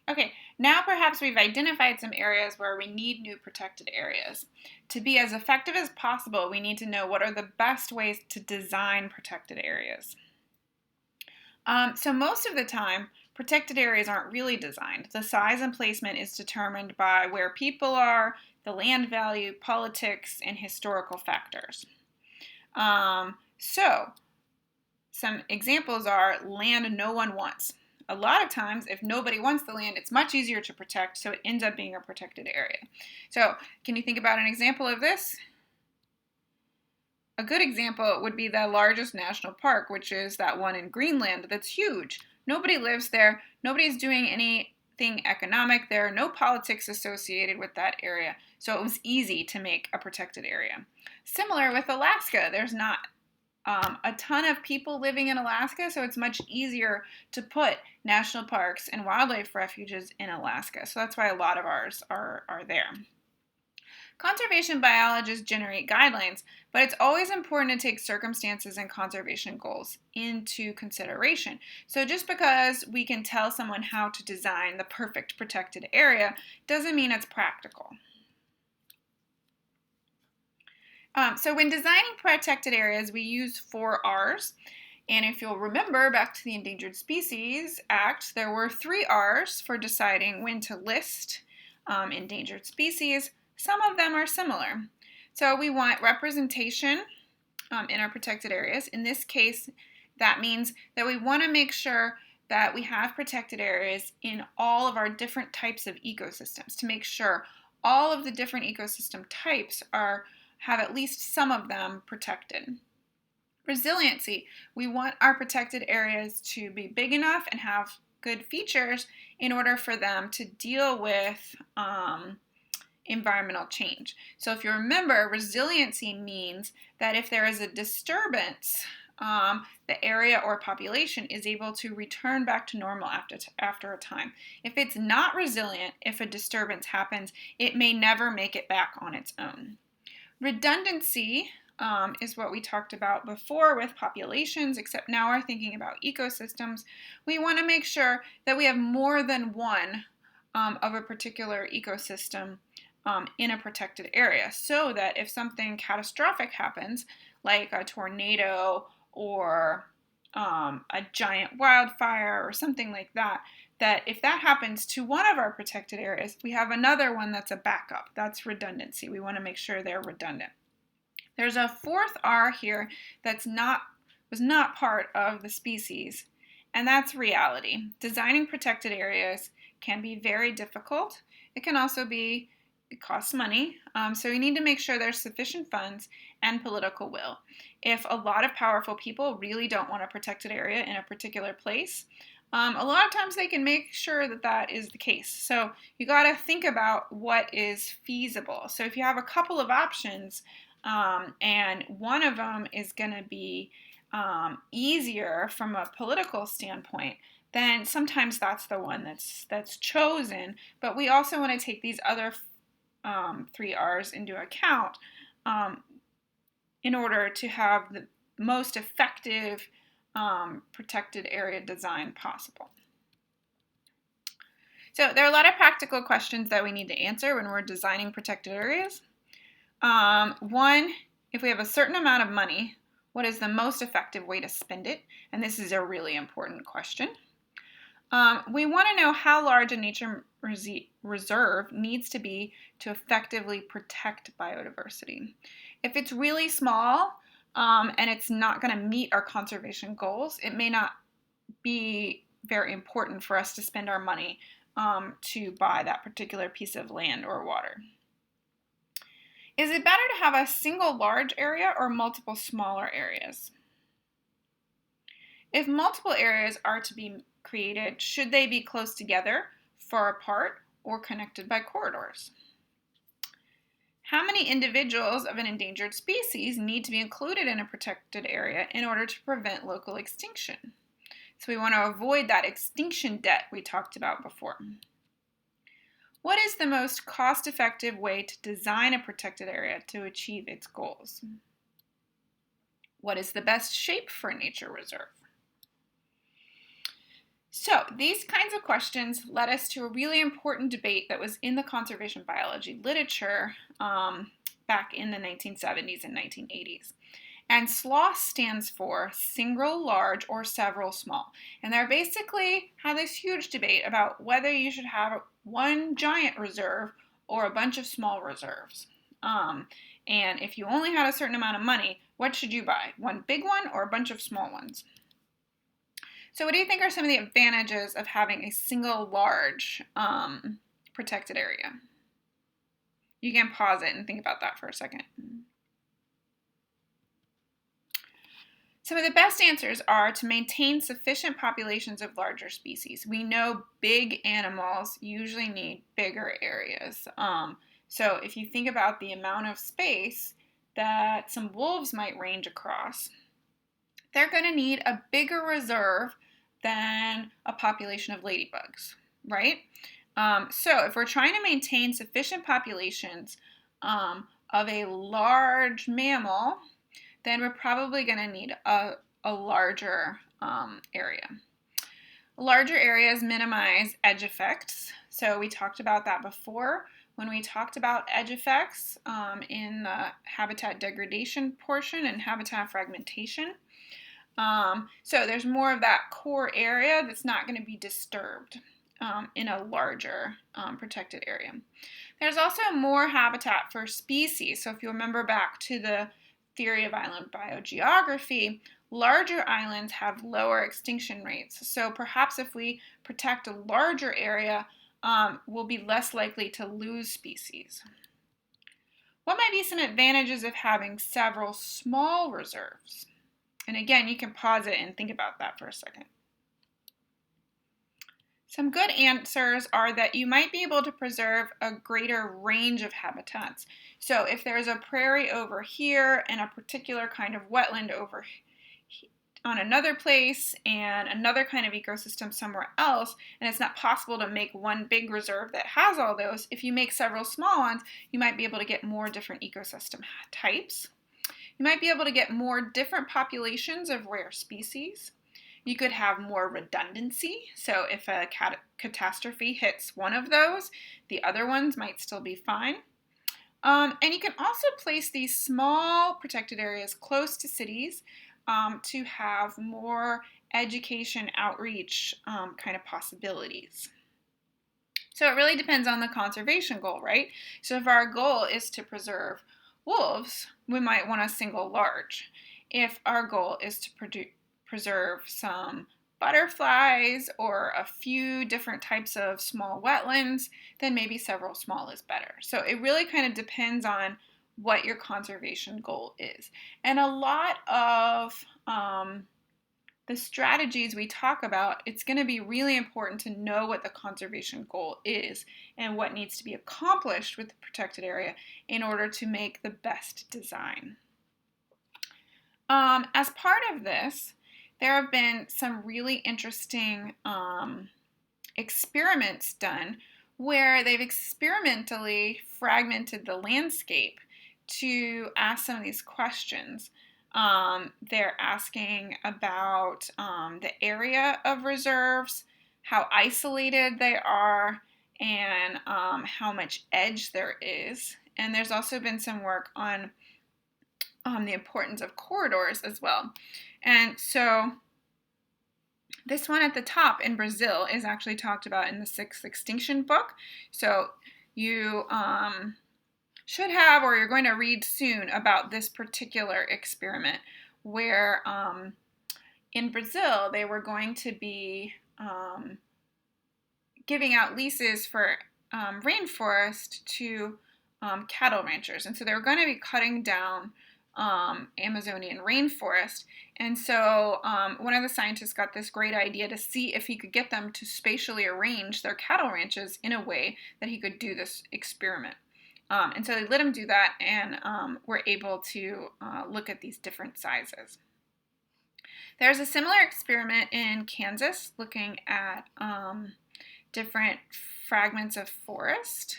Okay, now perhaps we've identified some areas where we need new protected areas. To be as effective as possible, we need to know what are the best ways to design protected areas. So most of the time, protected areas aren't really designed. The size and placement is determined by where people are, the land value, politics, and historical factors. So some examples are land no one wants. A lot of times, if nobody wants the land, it's much easier to protect, so it ends up being a protected area. So can you think about an example of this? A good example would be the largest national park, which is that one in Greenland that's huge. Nobody lives there. Nobody's doing anything economic. There are no politics associated with that area. So it was easy to make a protected area. Similar with Alaska. There's not a ton of people living in Alaska, so it's much easier to put national parks and wildlife refuges in Alaska. So that's why a lot of ours are there. Conservation biologists generate guidelines, but it's always important to take circumstances and conservation goals into consideration. So just because we can tell someone how to design the perfect protected area doesn't mean it's practical. So when designing protected areas, we use 4 Rs. And if you'll remember back to the Endangered Species Act, there were 3 Rs for deciding when to list endangered species. Some of them are similar. So we want representation in our protected areas. In this case, that means that we want to make sure that we have protected areas in all of our different types of ecosystems to make sure all of the different ecosystem types have at least some of them protected. Resiliency. We want our protected areas to be big enough and have good features in order for them to deal with environmental change. So if you remember, resiliency means that if there is a disturbance, the area or population is able to return back to normal after a time. If it's not resilient, if a disturbance happens, it may never make it back on its own. Redundancy is what we talked about before with populations, except now we're thinking about ecosystems. We want to make sure that we have more than one of a particular ecosystem in a protected area, so that if something catastrophic happens, like a tornado or a giant wildfire or something like that, that if that happens to one of our protected areas, we have another one that's a backup. That's redundancy. We want to make sure they're redundant. There's a 4th R here was not part of the species, and that's reality. Designing protected areas can be very difficult. It can also it costs money, so you need to make sure there's sufficient funds and political will. If a lot of powerful people really don't want a protected area in a particular place, a lot of times they can make sure that that is the case. So you got to think about what is feasible. So if you have a couple of options and one of them is going to be easier from a political standpoint, then sometimes that's the one that's chosen. But we also want to take these other 3 R's into account in order to have the most effective protected area design possible. So there are a lot of practical questions that we need to answer when we're designing protected areas. One, if we have a certain amount of money, what is the most effective way to spend it? And this is a really important question. We want to know how large a nature reserve needs to be to effectively protect biodiversity. If it's really small and it's not going to meet our conservation goals, it may not be very important for us to spend our money to buy that particular piece of land or water. Is it better to have a single large area or multiple smaller areas? If multiple areas are to be created, should they be close together, far apart, or connected by corridors? How many individuals of an endangered species need to be included in a protected area in order to prevent local extinction? So we want to avoid that extinction debt we talked about before. What is the most cost-effective way to design a protected area to achieve its goals? What is the best shape for a nature reserve? So these kinds of questions led us to a really important debate that was in the conservation biology literature back in the 1970s and 1980s. And SLOS stands for single large or several small. And they're basically had this huge debate about whether you should have one giant reserve or a bunch of small reserves. And if you only had a certain amount of money, what should you buy? One big one or a bunch of small ones? So what do you think are some of the advantages of having a single large protected area? You can pause it and think about that for a second. Some of the best answers are to maintain sufficient populations of larger species. We know big animals usually need bigger areas. So if you think about the amount of space that some wolves might range across, they're going to need a bigger reserve than a population of ladybugs, right? So if we're trying to maintain sufficient populations of a large mammal, then we're probably going to need a larger area. Larger areas minimize edge effects. So we talked about that before when we talked about edge effects in the habitat degradation portion and habitat fragmentation. So there's more of that core area that's not going to be disturbed in a larger protected area. There's also more habitat for species. So if you remember back to the theory of island biogeography, larger islands have lower extinction rates. So perhaps if we protect a larger area, we'll be less likely to lose species. What might be some advantages of having several small reserves? And again, you can pause it and think about that for a second. Some good answers are that you might be able to preserve a greater range of habitats. So if there's a prairie over here and a particular kind of wetland over on another place and another kind of ecosystem somewhere else, and it's not possible to make one big reserve that has all those, if you make several small ones, you might be able to get more different ecosystem types. You might be able to get more different populations of rare species. You could have more redundancy. So if a catastrophe hits one of those, the other ones might still be fine. And you can also place these small protected areas close to cities to have more education outreach kind of possibilities. So it really depends on the conservation goal, right? So if our goal is to preserve wolves, we might want a single large. If our goal is to preserve some butterflies or a few different types of small wetlands, then maybe several small is better. So it really kind of depends on what your conservation goal is. And a lot of the strategies we talk about, it's going to be really important to know what the conservation goal is and what needs to be accomplished with the protected area in order to make the best design. As part of this, there have been some really interesting experiments done where they've experimentally fragmented the landscape to ask some of these questions. They're asking about the area of reserves, how isolated they are, and how much edge there is. And there's also been some work on the importance of corridors as well. And so this one at the top in Brazil is actually talked about in the Sixth Extinction book. So you should have, or you're going to read soon about this particular experiment where in Brazil they were going to be giving out leases for rainforest to cattle ranchers. And so they were going to be cutting down Amazonian rainforest. And so one of the scientists got this great idea to see if he could get them to spatially arrange their cattle ranches in a way that he could do this experiment. And so they let him do that and were able to look at these different sizes. There's a similar experiment in Kansas looking at different fragments of forest.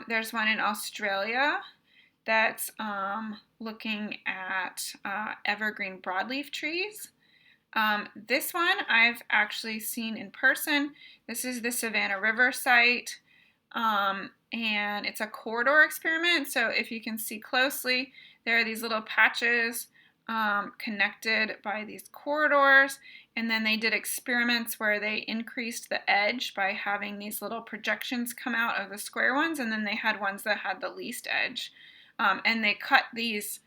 There's one in Australia that's looking at evergreen broadleaf trees. This one I've actually seen in person. This is the Savannah River site, and it's a corridor experiment. So if you can see closely, there are these little patches connected by these corridors, and then they did experiments where they increased the edge by having these little projections come out of the square ones, and then they had ones that had the least edge. And they cut these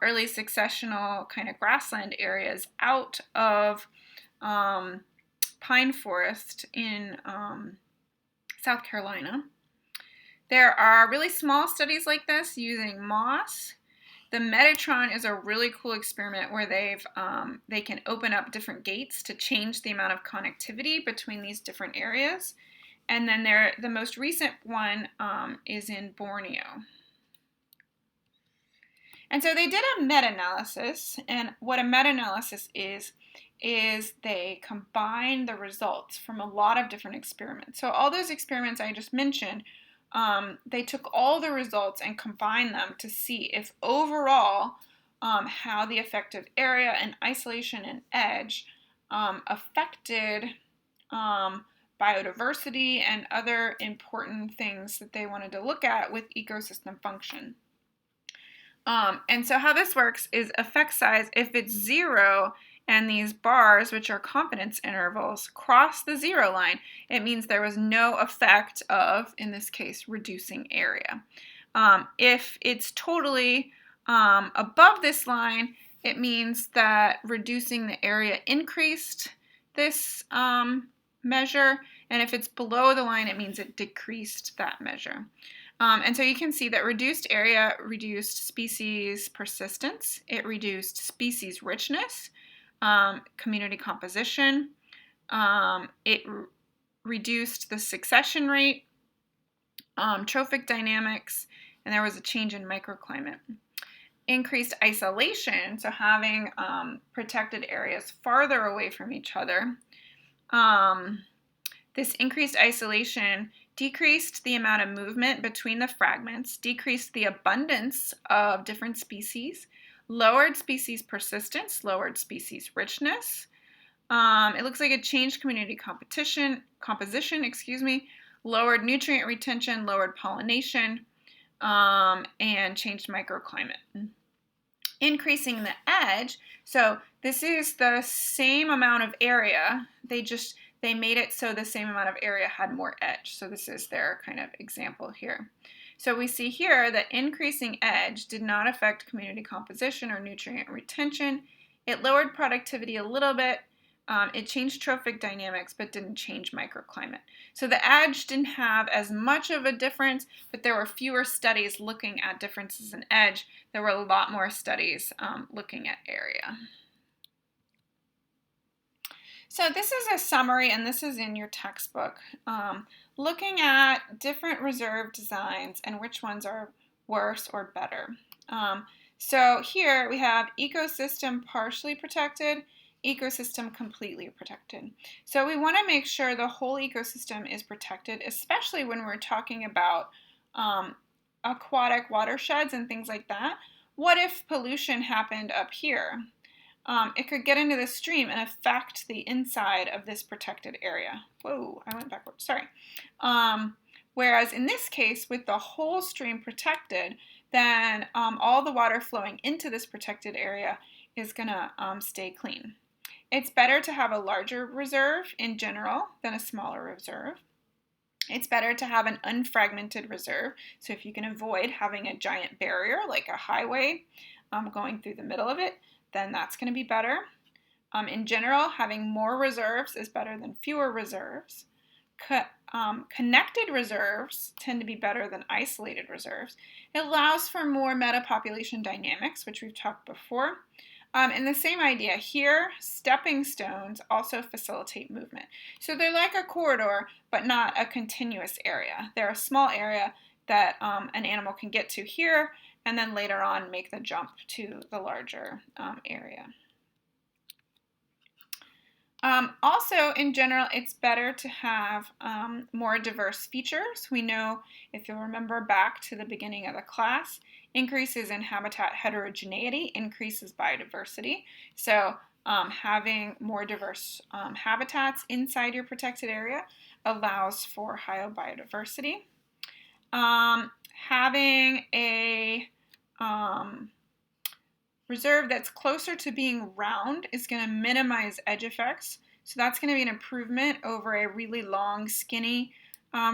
early successional kind of grassland areas out of pine forest in South Carolina. There are really small studies like this using moss. The Metatron is a really cool experiment where they can open up different gates to change the amount of connectivity between these different areas. And then the most recent one is in Borneo. And so they did a meta-analysis, and what a meta-analysis is they combine the results from a lot of different experiments. So all those experiments I just mentioned, they took all the results and combined them to see if overall how the effective area and isolation and edge affected biodiversity and other important things that they wanted to look at with ecosystem function. And so how this works is effect size, if it's 0 and these bars, which are confidence intervals, cross the 0 line, it means there was no effect of, in this case, reducing area. If it's totally above this line, it means that reducing the area increased this measure, and if it's below the line, it means it decreased that measure. And so you can see that reduced area reduced species persistence, it reduced species richness, community composition, it reduced the succession rate, trophic dynamics, and there was a change in microclimate. Increased isolation, so having protected areas farther away from each other. This increased isolation decreased the amount of movement between the fragments, decreased the abundance of different species, lowered species persistence, lowered species richness. It looks like it changed community composition, lowered nutrient retention, lowered pollination, and changed microclimate. Increasing the edge, so this is the same amount of area, they made it so the same amount of area had more edge. So this is their kind of example here. So we see here that increasing edge did not affect community composition or nutrient retention. It lowered productivity a little bit. It changed trophic dynamics, but didn't change microclimate. So the edge didn't have as much of a difference, but there were fewer studies looking at differences in edge. There were a lot more studies looking at area. So this is a summary, and this is in your textbook, looking at different reserve designs and which ones are worse or better. So here we have ecosystem partially protected, ecosystem completely protected. So we want to make sure the whole ecosystem is protected, especially when we're talking about aquatic watersheds and things like that. What if pollution happened up here? It could get into the stream and affect the inside of this protected area. Whoa, I went backwards, sorry. Whereas in this case, with the whole stream protected, then all the water flowing into this protected area is gonna stay clean. It's better to have a larger reserve in general than a smaller reserve. It's better to have an unfragmented reserve. So if you can avoid having a giant barrier like a highway going through the middle of it, then that's going to be better. In general, having more reserves is better than fewer reserves. Connected reserves tend to be better than isolated reserves. It allows for more metapopulation dynamics, which we've talked before. And the same idea here, stepping stones also facilitate movement. So they're like a corridor, but not a continuous area. They're a small area that an animal can get to here, and then later on make the jump to the larger area. Also, in general, it's better to have more diverse features. We know, if you'll remember back to the beginning of the class, increases in habitat heterogeneity increases biodiversity. So having more diverse habitats inside your protected area allows for higher biodiversity. Having a reserve that's closer to being round is going to minimize edge effects. So that's going to be an improvement over a really long, skinny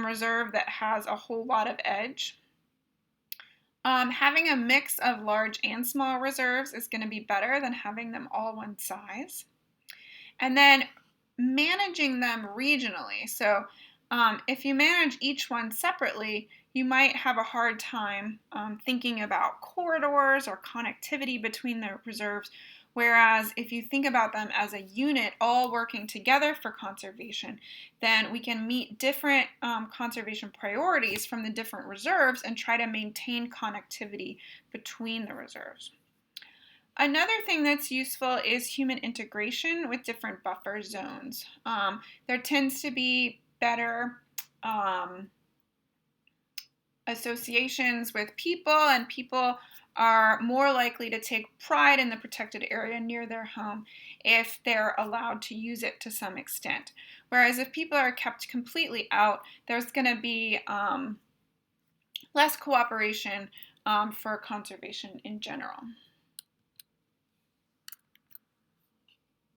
reserve that has a whole lot of edge. Having a mix of large and small reserves is going to be better than having them all one size. And then managing them regionally. So if you manage each one separately, you might have a hard time thinking about corridors or connectivity between the reserves. Whereas if you think about them as a unit all working together for conservation, then we can meet different conservation priorities from the different reserves and try to maintain connectivity between the reserves. Another thing that's useful is human integration with different buffer zones. There tends to be better associations with people, and people are more likely to take pride in the protected area near their home if they're allowed to use it to some extent. Whereas if people are kept completely out, there's going to be less cooperation for conservation in general.